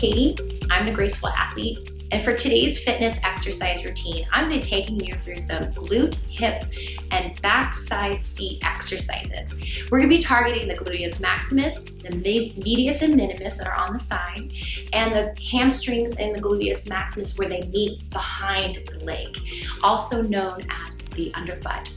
Katie. I'm the Graceful Athlete. And for today's fitness exercise routine, I'm going to be taking you through some glute, hip, and backside seat exercises. We're going to be targeting the gluteus maximus, the medius and minimus that are on the side, and the hamstrings and the gluteus maximus where they meet behind the leg, also known as the underbutt.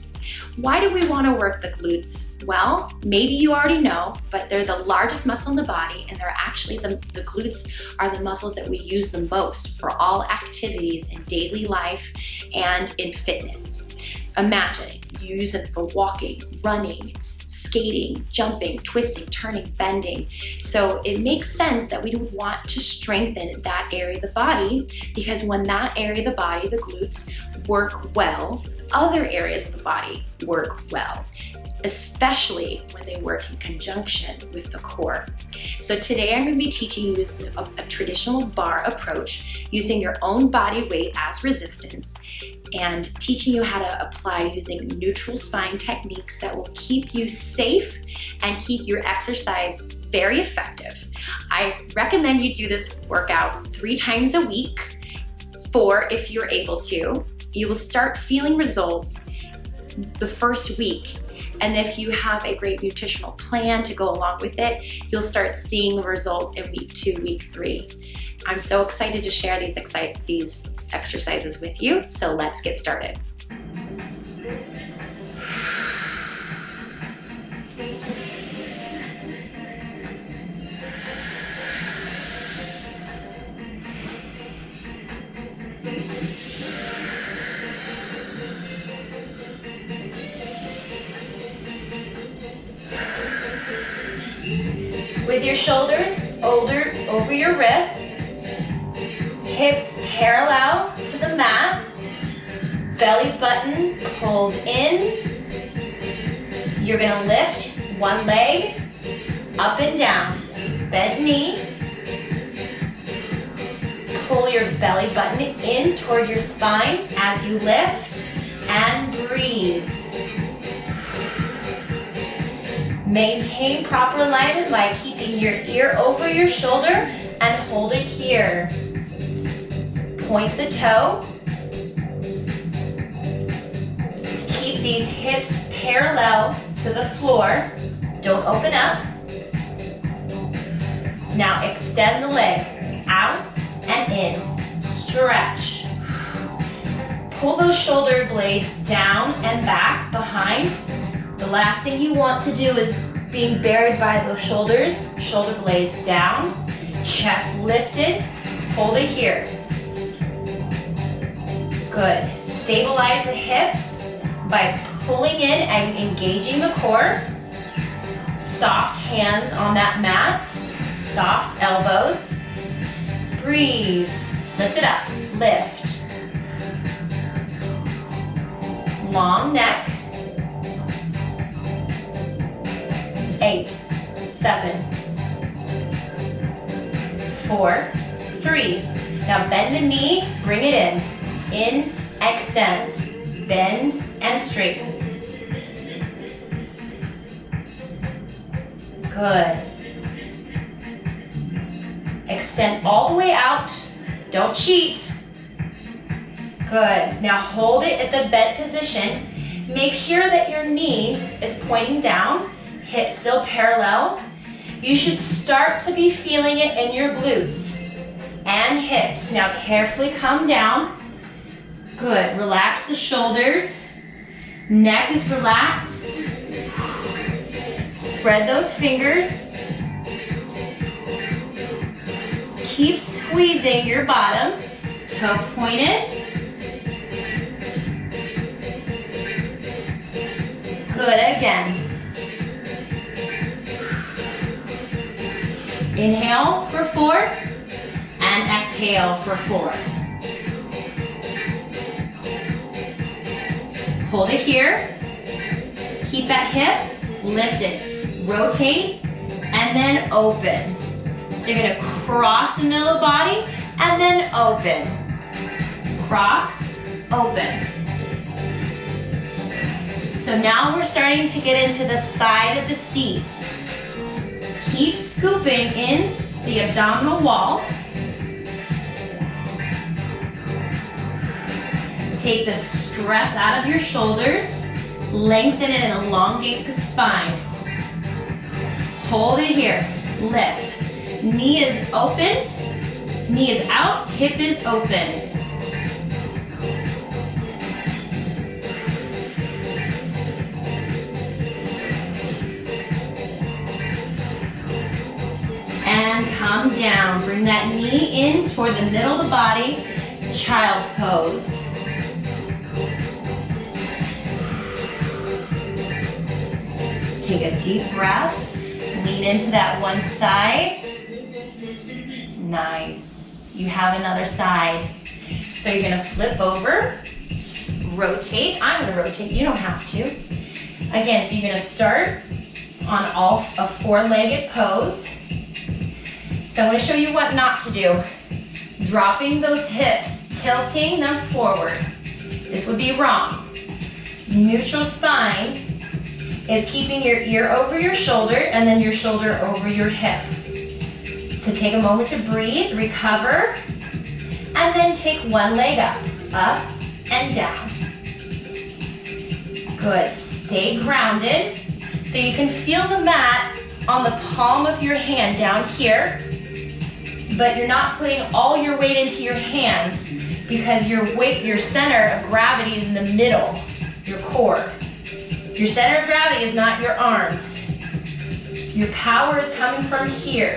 Why do we want to work the glutes? Well, maybe you already know, but they're the largest muscle in the body, and they're actually the glutes are the muscles that we use the most for all activities in daily life and in fitness. Imagine you use it for walking, running, skating, jumping, twisting, turning, bending. So it makes sense that we would want to strengthen that area of the body, because when that area of the body, the glutes, work well, other areas of the body work well, especially when they work in conjunction with the core. So today I'm going to be teaching you a traditional bar approach using your own body weight as resistance, and teaching you how to apply using neutral spine techniques that will keep you safe and keep your exercise very effective. I recommend you do this workout 3 times a week, 4 if you're able to. You will start feeling results the first week. And if you have a great nutritional plan to go along with it, you'll start seeing the results in week 2, week 3. I'm so excited to share these exercises with you, so let's get started. With your shoulders over your wrists, hips parallel to the mat, belly button pulled in. You're gonna lift one leg up and down, bend knee, pull your belly button in toward your spine as you lift, and breathe. Maintain proper alignment by keeping your ear over your shoulder and hold it here. Point the toe. Keep these hips parallel to the floor. Don't open up. Now extend the leg out and in. Stretch. Pull those shoulder blades down and back behind. The last thing you want to do is being buried by those shoulders. Shoulder blades down, chest lifted, hold it here. Good. Stabilize the hips by pulling in and engaging the core. Soft hands on that mat, soft elbows. Breathe. Lift it up. Lift. Long neck. 8, 7, 4, 3. Now bend the knee, bring it in, extend, bend and straighten. Good. Extend all the way out, don't cheat. Good. Now hold it at the bent position. Make sure that your knee is pointing down. Hips still parallel. You should start to be feeling it in your glutes and hips. Now carefully come down. Good. Relax the shoulders. Neck is relaxed. Spread those fingers. Keep squeezing your bottom. Toe pointed. Good. Again. Inhale for 4 and exhale for 4. Hold it here. Keep that hip lifted. Rotate and then open. So you're going to cross the middle of the body and then open. Cross, open. So now we're starting to get into the side of the seat. Keep scooping in the abdominal wall. Take the stress out of your shoulders, lengthen it and elongate the spine. Hold it here, lift. Knee is open, knee is out, hip is open. And come down. Bring that knee in toward the middle of the body. Child's pose. Take a deep breath. Lean into that one side. Nice. You have another side. So you're gonna flip over, rotate. I'm gonna rotate, you don't have to. Again, so you're gonna start on a four-legged pose. So I'm going to show you what not to do. Dropping those hips, tilting them forward. This would be wrong. Neutral spine is keeping your ear over your shoulder and then your shoulder over your hip. So take a moment to breathe, recover, and then take one leg up and down. Good. Stay grounded. So you can feel the mat on the palm of your hand down here. But you're not putting all your weight into your hands because your center of gravity is in the middle, your core. Your center of gravity is not your arms. Your power is coming from here.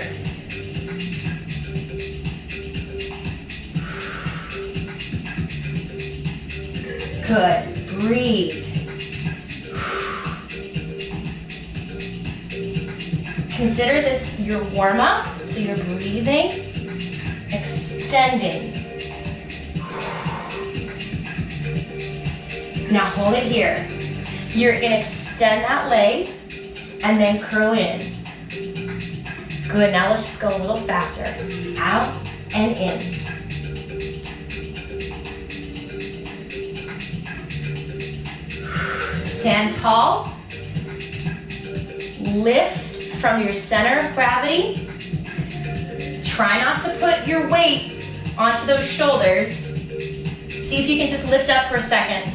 Good. Breathe. Consider this your warm-up, so you're breathing, extending. Now hold it here. You're gonna extend that leg and then curl in. Good, now let's just go a little faster. Out and in. Stand tall. Lift from your center of gravity. Try not to put your weight onto those shoulders. See if you can just lift up for a second.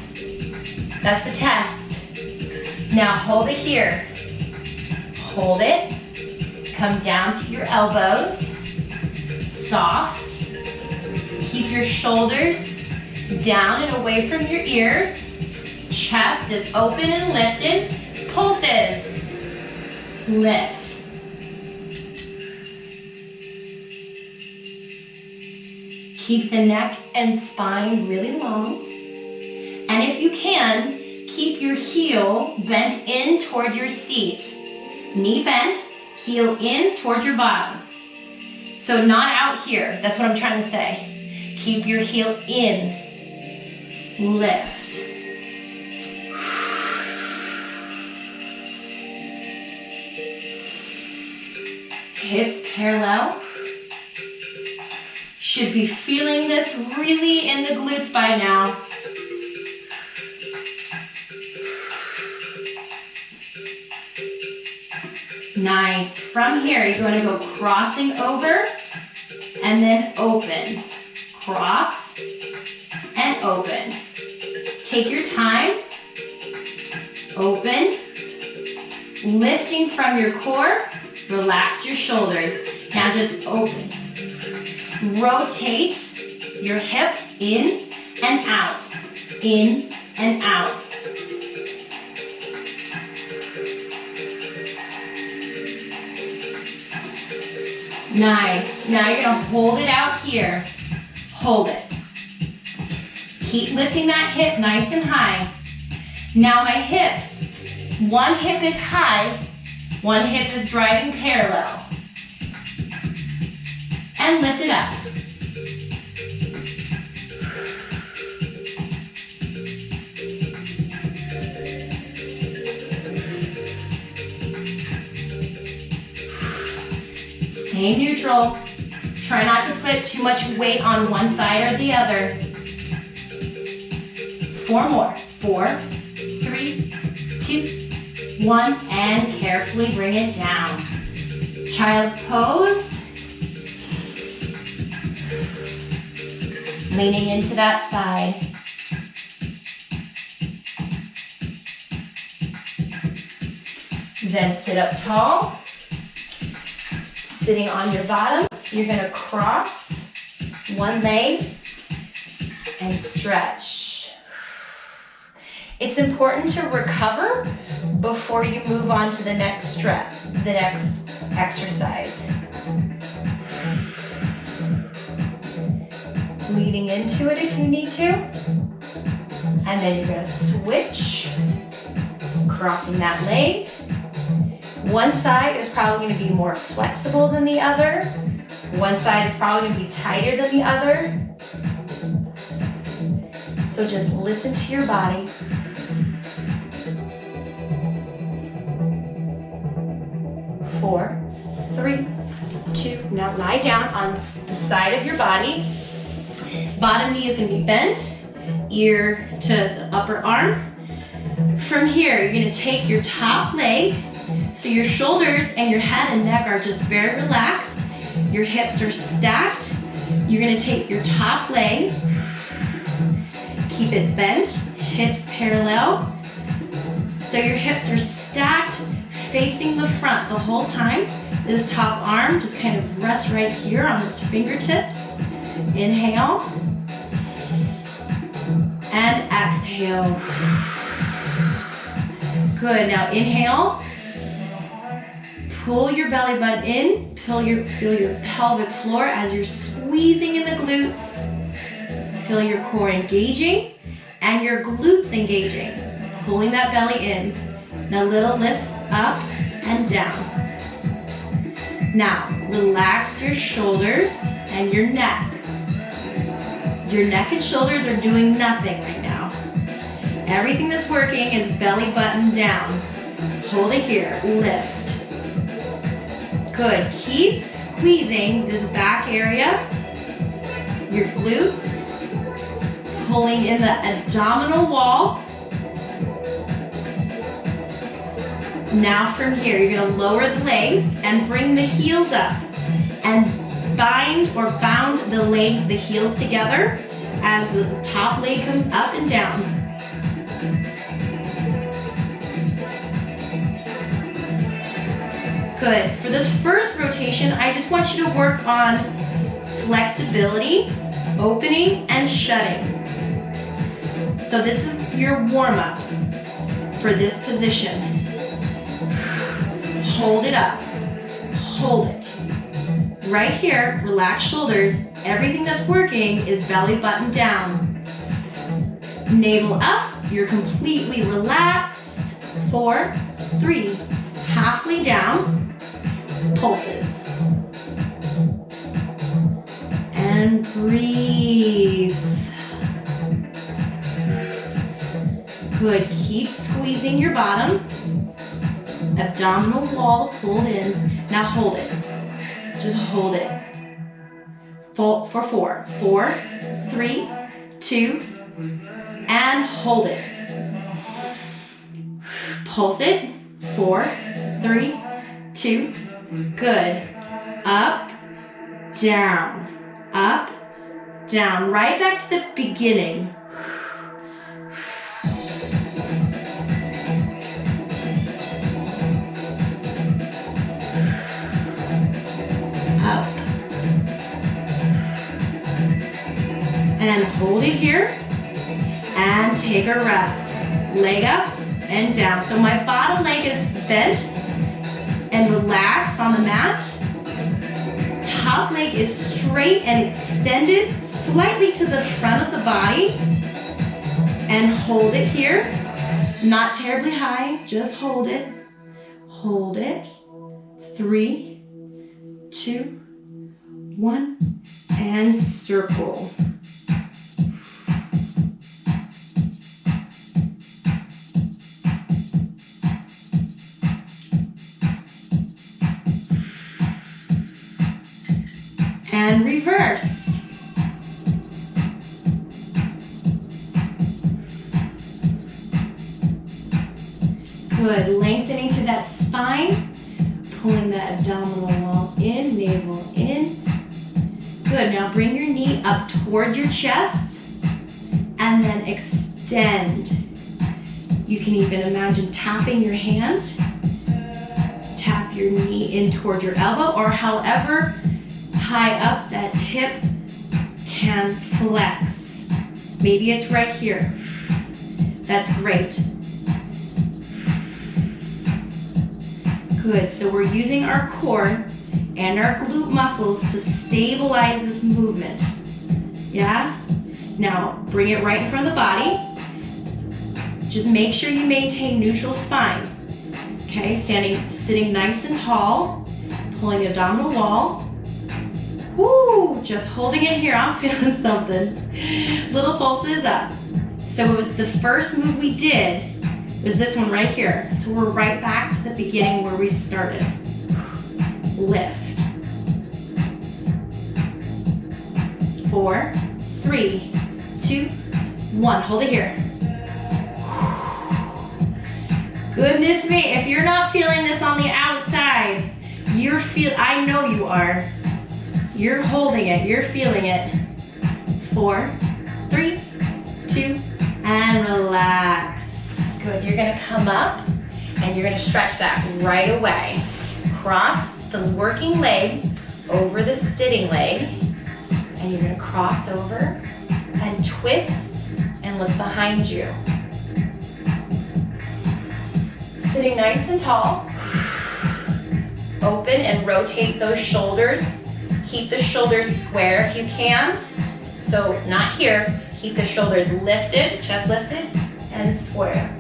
That's the test. Now hold it here. Hold it. Come down to your elbows. Soft. Keep your shoulders down and away from your ears. Chest is open and lifted. Pulses. Lift. Keep the neck and spine really long. And if you can, keep your heel bent in toward your seat. Knee bent, heel in toward your bottom. So not out here, that's what I'm trying to say. Keep your heel in. Lift. Hips parallel. Should be feeling this really in the glutes by now. Nice. From here, you're going to go crossing over and then open. Cross and open. Take your time. Open. Lifting from your core. Relax your shoulders. Now just open. Rotate your hip in and out. In and out. Nice. Now you're going to hold it out here. Hold it. Keep lifting that hip nice and high. Now my hips. One hip is high. One hip is driving parallel. And lift it up. Stay neutral. Try not to put too much weight on one side or the other. 4 more. 4, 3, 2, 1, and carefully bring it down. Child's pose. Leaning into that side. Then sit up tall. Sitting on your bottom, you're gonna cross one leg and stretch. It's important to recover before you move on to the next exercise. Leading into it if you need to. And then you're gonna switch, crossing that leg. One side is probably gonna be more flexible than the other. One side is probably gonna be tighter than the other. So just listen to your body. Four, three, two. Now lie down on the side of your body. Bottom knee is gonna be bent, ear to the upper arm. From here, you're gonna take your top leg, so your shoulders and your head and neck are just very relaxed. Your hips are stacked. You're gonna take your top leg, keep it bent, hips parallel. So your hips are stacked, facing the front the whole time. This top arm just kind of rests right here on its fingertips. Inhale. And exhale. Good, now inhale. Pull your belly button in, feel your pelvic floor as you're squeezing in the glutes. Feel your core engaging and your glutes engaging. Pulling that belly in. Now little lifts up and down. Now relax your shoulders and your neck. Your neck and shoulders are doing nothing right now. Everything that's working is belly button down. Hold it here, lift. Good, keep squeezing this back area, your glutes, pulling in the abdominal wall. Now from here, you're gonna lower the legs and bring the heels up and bind or bound the heels together as the top leg comes up and down. Good. For this first rotation, I just want you to work on flexibility, opening, and shutting. So this is your warm-up for this position. Hold it up. Hold it. Right here, relax shoulders. Everything that's working is belly button down. Navel up, you're completely relaxed. 4, 3, halfway down. Pulses. And breathe. Good, keep squeezing your bottom. Abdominal wall pulled in. Now hold it. Just hold it. For 4. 4, 3, 2, and hold it. Pulse it. 4, 3, 2. Good. Up, down, up, down. Right back to the beginning. Up. And hold it here. And take a rest. Leg up and down. So my bottom leg is bent and relaxed on the mat. Top leg is straight and extended slightly to the front of the body. And hold it here. Not terribly high, just hold it. Hold it. 3, 2, 1, and circle. And reverse. Good, lengthening through that spine, pulling that abdominal wall in, navel in. Good, now bring your knee up toward your chest and then extend. You can even imagine tapping your hand your knee in toward your elbow, or however high up that hip can flex. Maybe it's right here. That's great. Good, so we're using our core and our glute muscles to stabilize this movement. Yeah? Now, bring it right in front of the body. Just make sure you maintain neutral spine. Okay, sitting nice and tall, pulling the abdominal wall. Woo, just holding it here, I'm feeling something. Little pulses up. So it was the first move we did, was this one right here. So we're right back to the beginning where we started. Lift. 4, 3, 2, 1. Hold it here. Goodness me, if you're not feeling this on the outside, I know you are. You're holding it, you're feeling it. 4, 3, 2, and relax. Good, you're gonna come up and you're gonna stretch that right away. Cross the working leg over the sitting leg, and you're gonna cross over and twist and look behind you. Sitting nice and tall. Open and rotate those shoulders. Keep the shoulders square if you can. So not here. Keep the shoulders lifted, chest lifted, and square.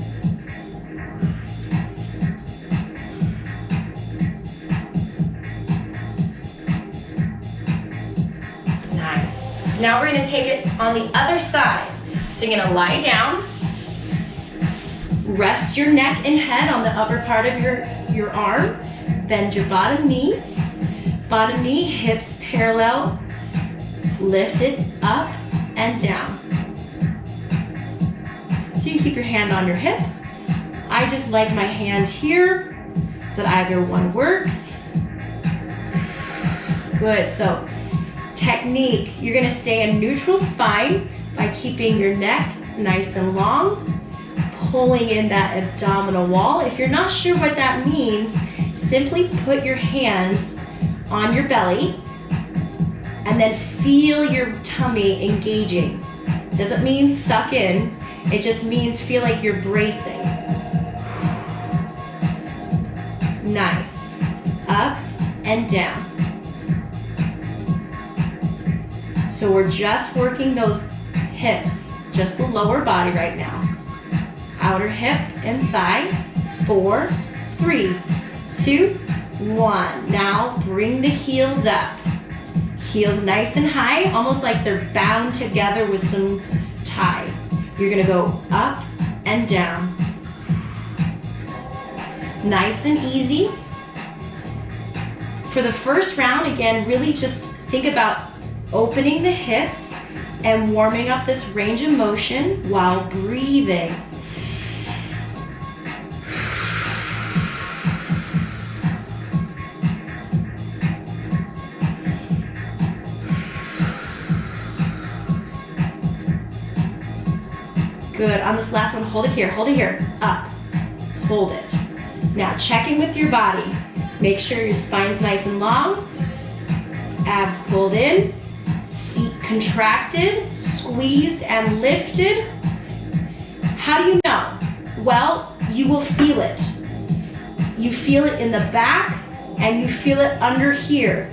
Nice. Now we're gonna take it on the other side. So you're gonna lie down. Rest your neck and head on the upper part of your arm. Bend your bottom knee. Bottom knee, hips parallel. Lift it up and down. So you can keep your hand on your hip. I just like my hand here, but either one works. Good, so technique, you're gonna stay in neutral spine by keeping your neck nice and long, pulling in that abdominal wall. If you're not sure what that means, simply put your hands on your belly and then feel your tummy engaging. Doesn't mean suck in, it just means feel like you're bracing. Nice. Up and down. So we're just working those hips, just the lower body right now. Outer hip and thigh. 4, 3, 2, 1. Now bring the heels up. Heels nice and high, almost like they're bound together with some tie. You're gonna go up and down. Nice and easy. For the first round, again, really just think about opening the hips and warming up this range of motion while breathing. Good, on this last one, hold it here, up, hold it. Now check in with your body. Make sure your spine's nice and long, abs pulled in, seat contracted, squeezed and lifted. How do you know? Well, you will feel it. You feel it in the back and you feel it under here.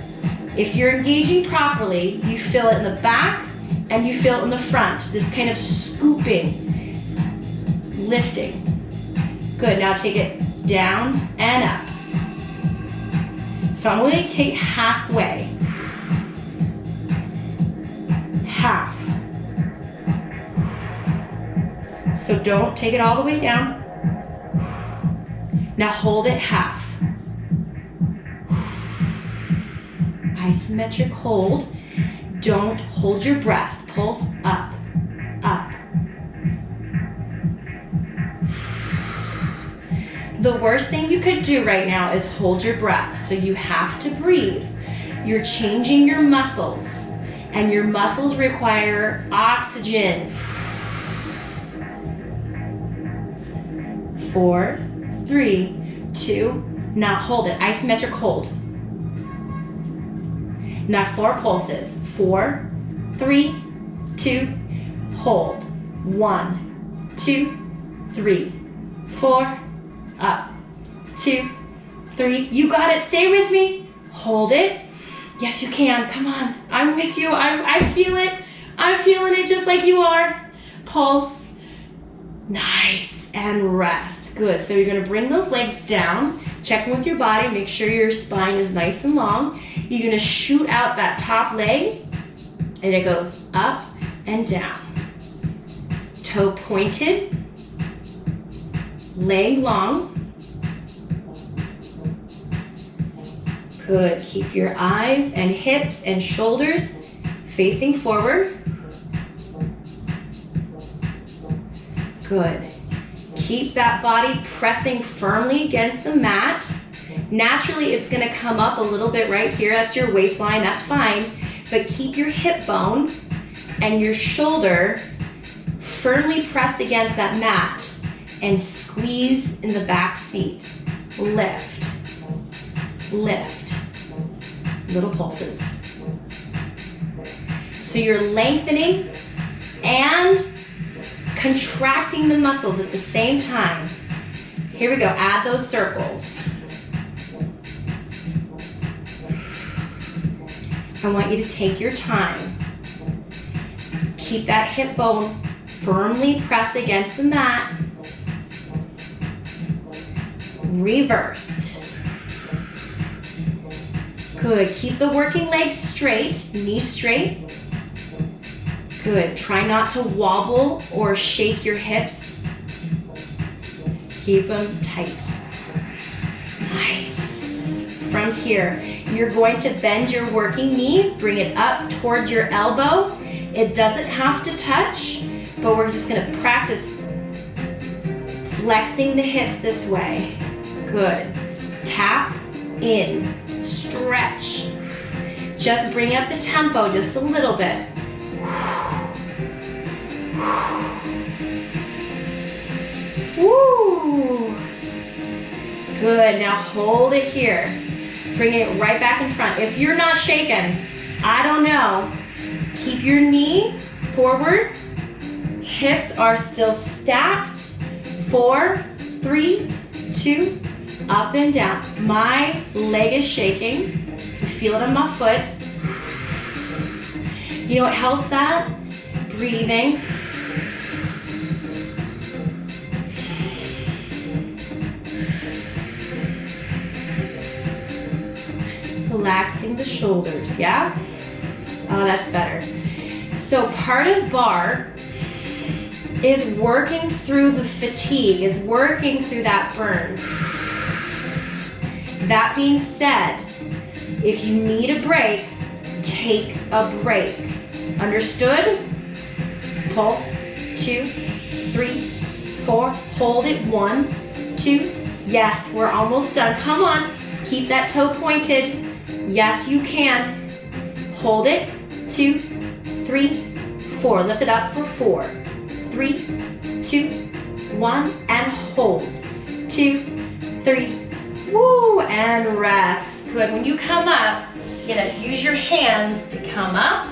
If you're engaging properly, you feel it in the back and you feel it in the front, this kind of scooping, lifting. Good, now take it down and up. So I'm going to take halfway. Half. So don't take it all the way down. Now hold it half. Isometric hold. Don't hold your breath. Pulse up, up. The worst thing you could do right now is hold your breath. So you have to breathe. You're changing your muscles, and your muscles require oxygen. 4, 3, 2, Now hold it, isometric hold. Now 4 pulses. 4, 3, 2, hold. 1, 2, 3, 4, up, 2, 3. You got it, stay with me. Hold it. Yes, you can, come on. I'm with you, I feel it. I'm feeling it just like you are. Pulse, nice, and rest. Good, so you're gonna bring those legs down, check in with your body, make sure your spine is nice and long. You're gonna shoot out that top leg, and it goes up and down. Toe pointed, leg long. Good, keep your eyes and hips and shoulders facing forward. Good. Keep that body pressing firmly against the mat. Naturally, it's gonna come up a little bit right here. That's your waistline, that's fine. But keep your hip bone and your shoulder firmly pressed against that mat and squeeze in the back seat. Lift, lift. Little pulses. So you're lengthening and contracting the muscles at the same time. Here we go, add those circles. I want you to take your time. Keep that hip bone firmly pressed against the mat. Reverse. Good, keep the working leg straight, knee straight. Good, try not to wobble or shake your hips. Keep them tight. Nice. From here, you're going to bend your working knee, bring it up toward your elbow. It doesn't have to touch, but we're just gonna practice flexing the hips this way. Good. Tap in. Stretch. Just bring up the tempo just a little bit. Woo! Good, now hold it here. Bring it right back in front. If you're not shaking, I don't know. Keep your knee forward. Hips are still stacked. 4, 3, 2, up and down. My leg is shaking. You feel it on my foot. You know what helps that? Breathing. Relaxing the shoulders, yeah? Oh, that's better. So part of bar is working through the fatigue, is working through that burn. That being said, if you need a break, take a break. Understood? Pulse, 2, 3, 4, hold it, 1, 2, yes, we're almost done. Come on, keep that toe pointed. Yes, you can. Hold it, 2, 3, 4. Lift it up for 4, 3, 2, 1, and hold. 2, 3, woo, and rest. Good, when you come up, you're gonna use your hands to come up.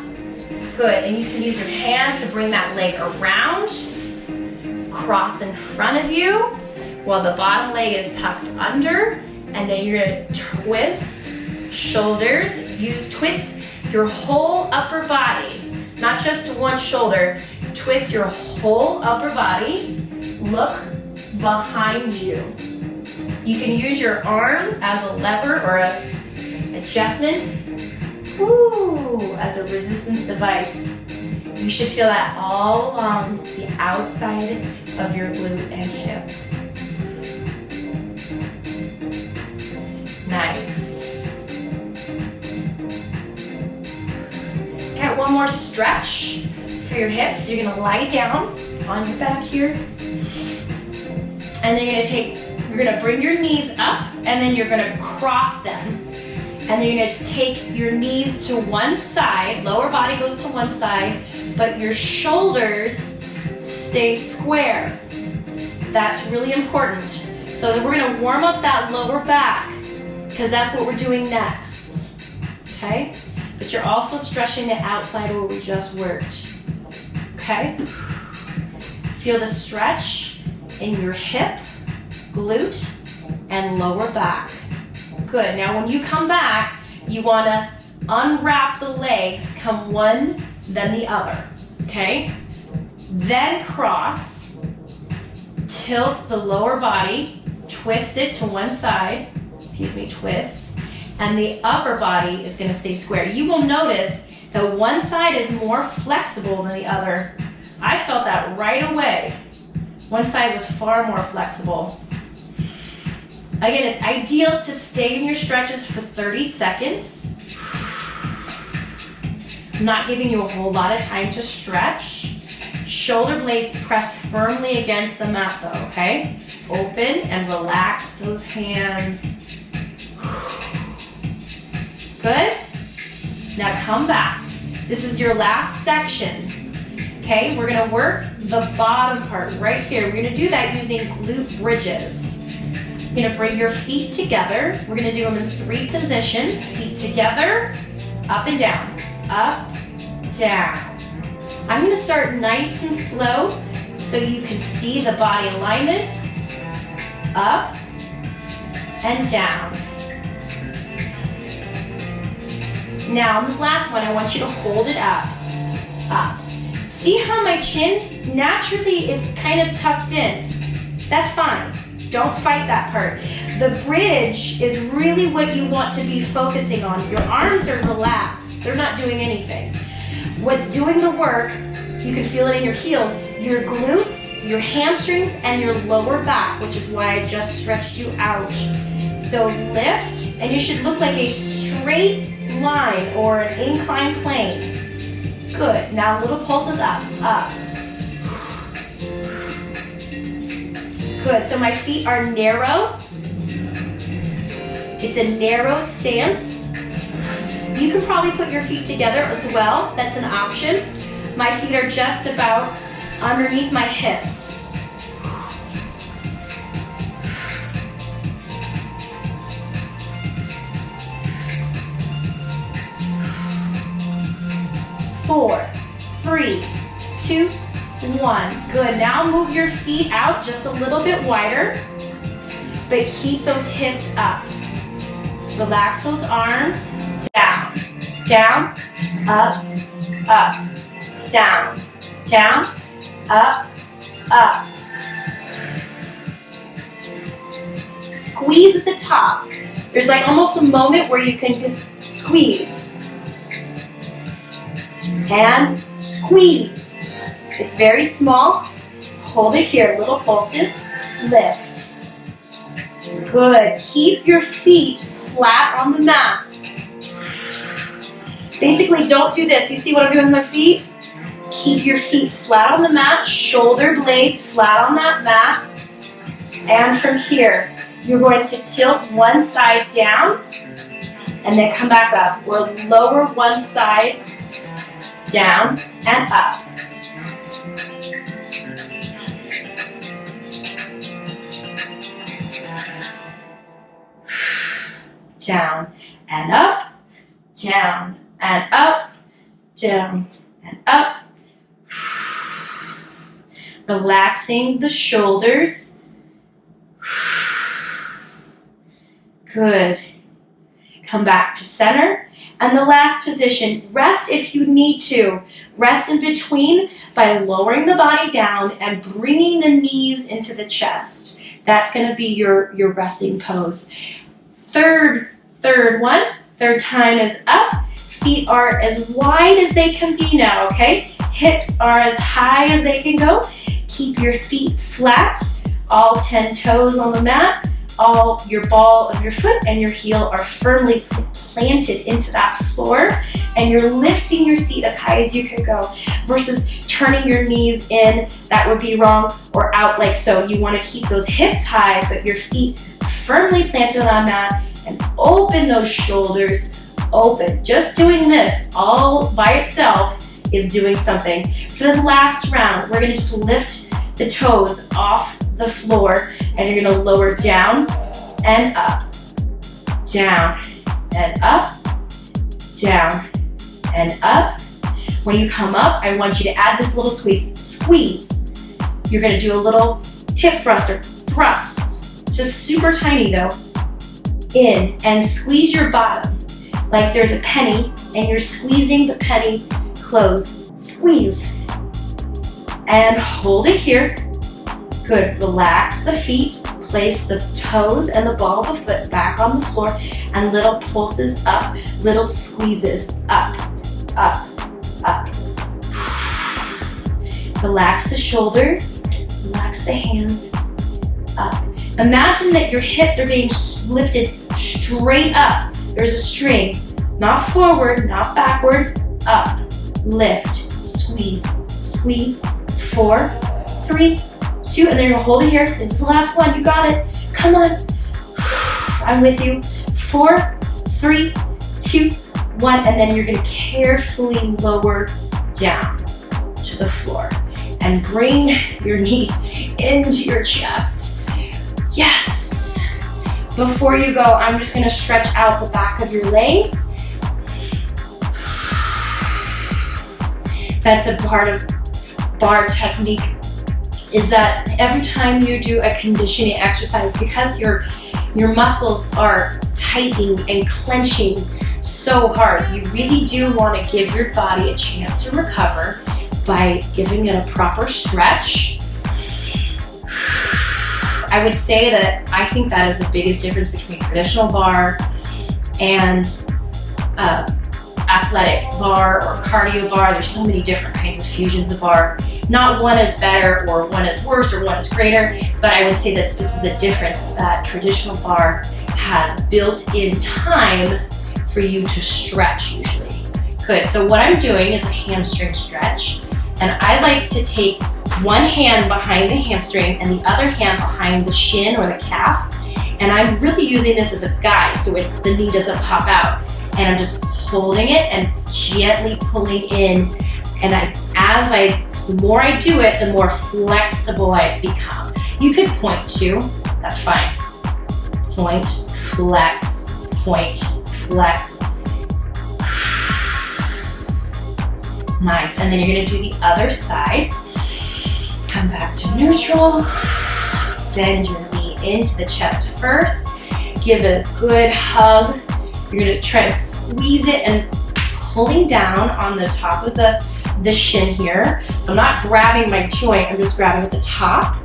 Good, and you can use your hands to bring that leg around, cross in front of you, while the bottom leg is tucked under, and then you're gonna twist shoulders. Twist your whole upper body, not just one shoulder. Twist your whole upper body. Look behind you. You can use your arm as a lever or a adjustment. Woo, as a resistance device. You should feel that all along the outside of your glute and hip. Nice. Okay, one more stretch for your hips. You're gonna lie down on your back here. And then you're gonna bring your knees up and then you're gonna cross them. And then you're gonna take your knees to one side, lower body goes to one side, but your shoulders stay square. That's really important. So then we're gonna warm up that lower back because that's what we're doing next, okay? But you're also stretching the outside where we just worked, okay? Feel the stretch in your hip, glute, and lower back. Good, now when you come back, you wanna unwrap the legs, come one, then the other, okay? Then cross, tilt the lower body, twist it to one side, twist, and the upper body is gonna stay square. You will notice that one side is more flexible than the other. I felt that right away. One side was far more flexible. Again, it's ideal to stay in your stretches for 30 seconds. I'm not giving you a whole lot of time to stretch. Shoulder blades press firmly against the mat though, okay? Open and relax those hands. Good? Now come back. This is your last section. Okay, we're gonna work the bottom part right here. We're gonna do that using glute bridges. You're gonna bring your feet together. We're gonna do them in 3 positions. Feet together, up and down, up, down. I'm gonna start nice and slow so you can see the body alignment. Up and down. Now on this last one, I want you to hold it up, up. See how my chin, naturally it's kind of tucked in. That's fine, don't fight that part. The bridge is really what you want to be focusing on. Your arms are relaxed, they're not doing anything. What's doing the work, you can feel it in your heels, your glutes, your hamstrings, and your lower back, which is why I just stretched you out. So lift, and you should look like a straight line or an inclined plane. Good, now little pulses up, up. Good, so my feet are narrow. It's a narrow stance. You can probably put your feet together as well, that's an option. My feet are just about underneath my hips. Four, 3, 2, 1. Good, now move your feet out just a little bit wider, but keep those hips up. Relax those arms, down, down, up, up, down, down, up, up. Squeeze at the top. There's like almost a moment where you can just squeeze. And squeeze. It's very small. Hold it here, little pulses. Lift. Good. Keep your feet flat on the mat. Basically, don't do this. You see what I'm doing with my feet? Keep your feet flat on the mat, shoulder blades flat on that mat. And from here, you're going to tilt one side down and then come back up. Or lower one side down and up. Down and up, down and up, down and up. Relaxing the shoulders. Good. Come back to center. And the last position, rest if you need to. Rest in between by lowering the body down and bringing the knees into the chest. That's going to be your resting pose. Third time is up. Feet are as wide as they can be now, okay? Hips are as high as they can go. Keep your feet flat, all 10 toes on the mat. All your ball of your foot and your heel are firmly planted into that floor, and you're lifting your seat as high as you can go versus turning your knees in. That would be wrong, or out like so. You want to keep those hips high, but your feet firmly planted on the mat, and open those shoulders, open. Just doing this all by itself is doing something. For this last round, we're going to just lift the toes off the floor and you're gonna lower down and up, down and up, down and up. When you come up, I want you to add this little squeeze. Squeeze. You're gonna do a little hip thrust or thrust. It's just super tiny though. In and squeeze your bottom like there's a penny and you're squeezing the penny close. Squeeze. And hold it here. Good. Relax the feet. Place the toes and the ball of the foot back on the floor and little pulses up, little squeezes up, up, up. Relax the shoulders, relax the hands, up. Imagine that your hips are being lifted straight up. There's a string, not forward, not backward, up, lift, squeeze, squeeze, 4, 3, 2, and then you're gonna hold it here. This is the last one, you got it. Come on. I'm with you. 4, 3, 2, 1, and then you're gonna carefully lower down to the floor and bring your knees into your chest. Yes. Before you go, I'm just gonna stretch out the back of your legs. That's a part of bar technique, is that every time you do a conditioning exercise, because your muscles are tightening and clenching so hard, you really do want to give your body a chance to recover by giving it a proper stretch. I would say that I think that is the biggest difference between traditional bar and athletic bar or cardio bar. There's so many different kinds of fusions of bar. Not one is better or one is worse or one is greater, but I would say that this is the difference, is that traditional bar has built-in time for you to stretch usually. Good, so what I'm doing is a hamstring stretch, and I like to take one hand behind the hamstring and the other hand behind the shin or the calf, and I'm really using this as a guide so the knee doesn't pop out, and I'm just holding it and gently pulling in, and the more I do it, the more flexible I become. You could point too, that's fine. Point, flex, flex. Nice, and then you're gonna do the other side. Come back to neutral. Bend your knee into the chest first. Give it a good hug. You're gonna try to squeeze it and pulling down on the top of the shin here. So I'm not grabbing my joint, I'm just grabbing at the top,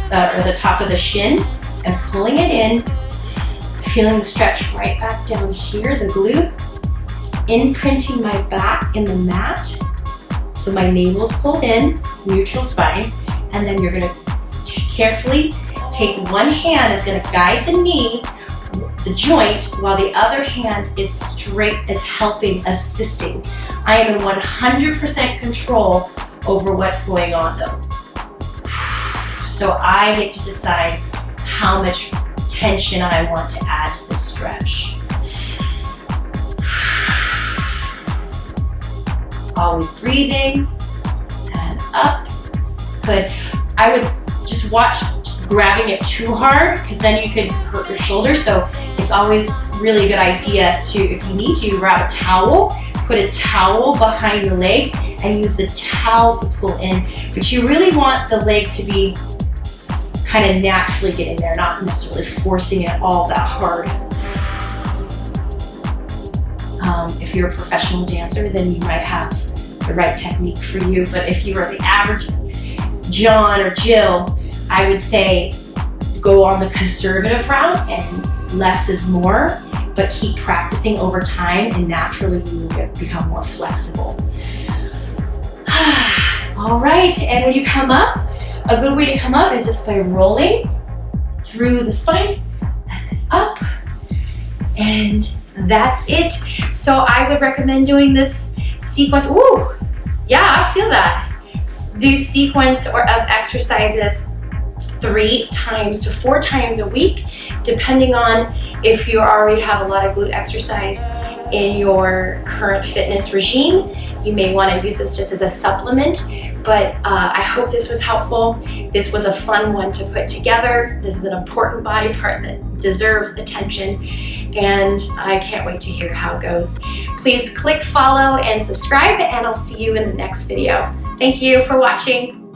or the top of the shin and pulling it in, feeling the stretch right back down here, the glute, imprinting my back in the mat. So my navel's pulled in, neutral spine, and then you're gonna carefully take one hand is gonna guide the knee, the joint, while the other hand is straight, is helping, assisting. I am in 100% control over what's going on though. So I get to decide how much tension I want to add to the stretch. Always breathing and up. Good. I would just watch grabbing it too hard because then you could hurt your shoulder. So it's always really a good idea to, if you need to, grab a towel, put a towel behind the leg and use the towel to pull in. But you really want the leg to be kind of naturally getting there, not necessarily forcing it all that hard. If you're a professional dancer, then you might have the right technique for you. But if you are the average John or Jill, I would say go on the conservative route and less is more, but keep practicing over time and naturally you will become more flexible. All right, and when you come up, a good way to come up is just by rolling through the spine and then up, and that's it. So I would recommend doing this sequence. Ooh, yeah, I feel that. These sequence of exercises 3 times to 4 times a week, depending on if you already have a lot of glute exercise in your current fitness regime. You may want to use this just as a supplement, but I hope this was helpful. This was a fun one to put together. This is an important body part that deserves attention, and I can't wait to hear how it goes. Please click follow and subscribe, and I'll see you in the next video. Thank you for watching.